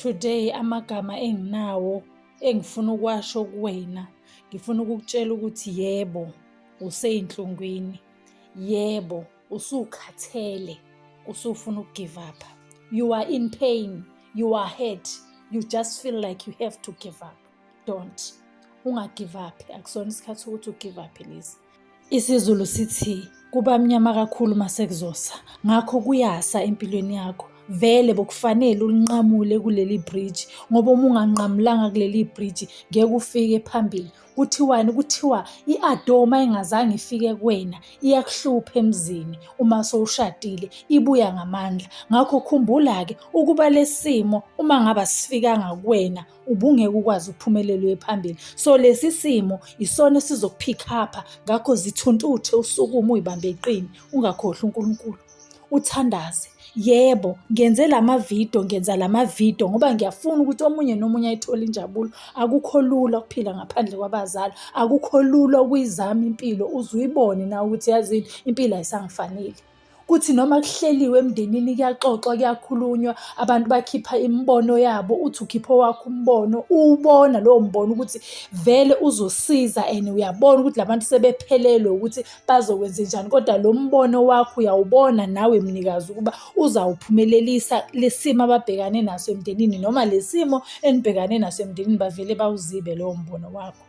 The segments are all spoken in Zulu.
Today amagama enginawo engifuna ukuwasho kuwena, ngifuna ukukutshela ukuthi yebo, usey'nhlungwini. Yebo, usukhathele, usufuna ukugive up. You are in pain, you are hurt, you just feel like you have to give up. Don't. Ungagive up, akusona isikhathi sokuthi ugive up lesi. IsiZulu sithi kuba mnyama kakhulu masekuzosa, ngakho kuyasa empilweni yakho. Vele bokufanele ulinqamule kuleli bridge ngoba uma unganqamulanga kuleli bridge ngeke ufike phambili. Kuthiwani? Kuthiwa i-Adoma ingazange ifike kuwena iyakuhlupha emzini uma sowushadile ibuya ngamandla. Ngakho khumbula-ke ukuba lesimo uma ngaba sifikanga kuwena ubungeke ukwazi ukuphumelela uye phambili. So lesi simo isona esizokupick up, ngakho zithuntuthe usukume uyibambe iqini, ungakhohlwa uNkulunkulu. Uthandaze. Yebo, ngenza lama video ngoba ngiyafuna ukuthi omunye nomunye ayithole injabulo. Akukho lula ukuphila ngaphandle kwabazali. Akukho lula ukuyizama impilo uze uyibone nawe ukuthi yazini impilo ayisangifaneli. Kuthi noma kuhleliwe emndenini kuyaxoxwa, kuyakhulunywa, abantu bakhipha imibono yabo, uthi ukhipha owakho umbono, uwubona lowo mbono ukuthi vele uzosiza and uyabona ukuthi labantu sebephelelwe ukuthi bazokwenza njani, kodwa lo mbono wakho uyawubona nawe mnikazi ukuba uzawuphumelelisa lesimo ababhekane naso emndenini, noma lesimo enibhekane naso emndenini bavele bawuzibe lowo mbono wakho.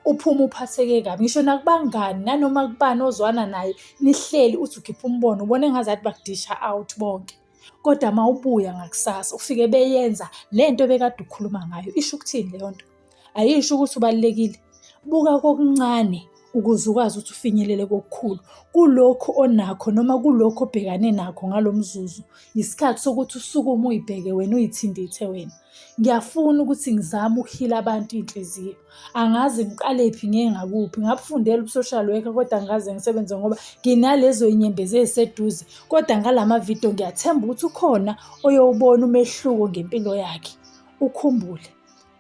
Uphume uphatheke kabi, ngisho nakubangani nanoma kubani ozwana naye nihleli uthi ukhipha umbono ubone engazathi bakudisha out bonke. Kodwa mawubuya ngakusasa ufike beyenza lento bekade ukhuluma ngayo, isho ukuthini leyo nto? Ayisho ukuthi ubalulekile. Buka kokuncane ukuze ukwazi ukuthi ufinyelele kokukhulu. Kulokhu onakho noma kulokhu obhekane nakho ngalo mzuzu, isikhathi sokuthi usukume uyibheke wena, uyithindithe wena. Ngiyafuna ukuthi ngizame ukuhila abantu iy'nhliziyo. Angazi ngiqalephi ngeke ngakuphi, ngabufundela ubu-social worker kodwa angaze ngisebenze ngoba nginalezo y'nyembezi ey'seduze. Kodwa ngalamavidiyo ngiyathemba ukuthi ukhona oyowubona umehluko ngempilo yakhe. Ukhumbule,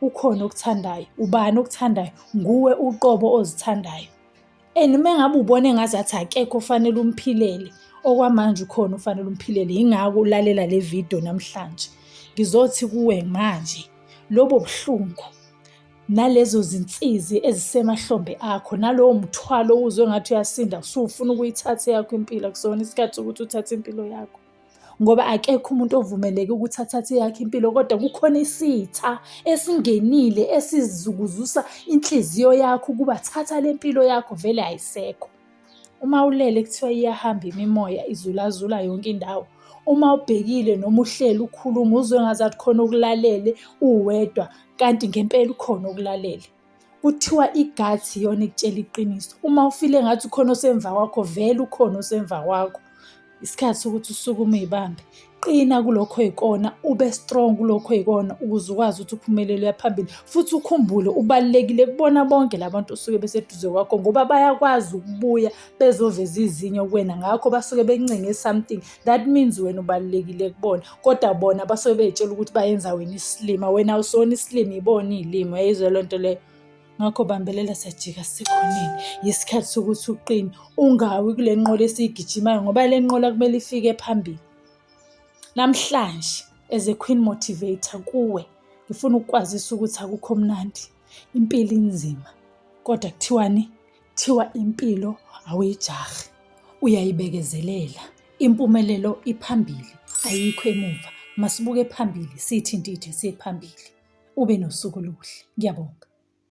ukhona okuthandayo. Ubani okuthandayo? Nguwe uqobo ozithandayo. And mengabe ubone engazathi akekho ofanele umphilele, okwamanje ukhona ofanele umphilele. Yingako ulalela le video namhlanje. Ngizothi kuwe manje, lobo buhlungu, nalezo zinsizi ezisemahlombe akho, nalowo mthwalo uzwe ngathi uyasinda, usufuna ukuyithatha yakho impilo, akusona isikhathi sokuthi uthathe impilo yakho. Ngoba akekho umuntu ovumeleke ukuthi athathe yakhe impilo, kodwa kukhona isitha esingenile esizukuzusa inhliziyo yakho ukuba thatha le mpilo yakho, vele ayisekho. Uma ulele kuthiwa iyahamba imimoya izulazula yonke indawo. Uma ubhekile noma uhleli ukhuluma uzwe ngazathi khona okulalele uwedwa, kanti ngempela ukhona okulalele. Kuthiwa igathi iyona ekutshela iqiniso. Uma ufile ngathi ukhona osemva kwakho, vele ukhona osemva kwakho. Isikhathi sokuthi usukume uyibambe. Qina kulokho oyikona, ube strong kulokho oyikona ukuze ukwazi ukuthi uphumelele uya phambili. Futhi ukhumbule ubalulekile kubona bonke labantu osuke beseduze kwakho ngoba bayakwazi ukubuya bezoveza izinyo kuwena, ngakho basuke bencinge something. That means wena ubalulekile kubona, kodwa bona basuke bey'tshela ukuthi bayenza wena isilima. Wena awusona isilima, ibona iy'limo. Yayizwe loo nto leyo. Ngakho bambelela siyajika sisekhoneni. Yisikhathi sokuthi uqine, ungawi kule nqola esiyigijimayo ngoba le nqola kumele ifike phambili. Namhlanje as a queen motivator kuwe, ngifuna ukukwazisa ukuthi akukho mnandi. Impilo inzima. Kodwa kuthiwani? Kuthiwa impilo awuyijahi, uyayibekezelela. Impumelelo iphambili, ayikho emuva. Masibuke phambili, siyithintithe siye phambili. Ube nosuku oluhle. Ngiyabonga.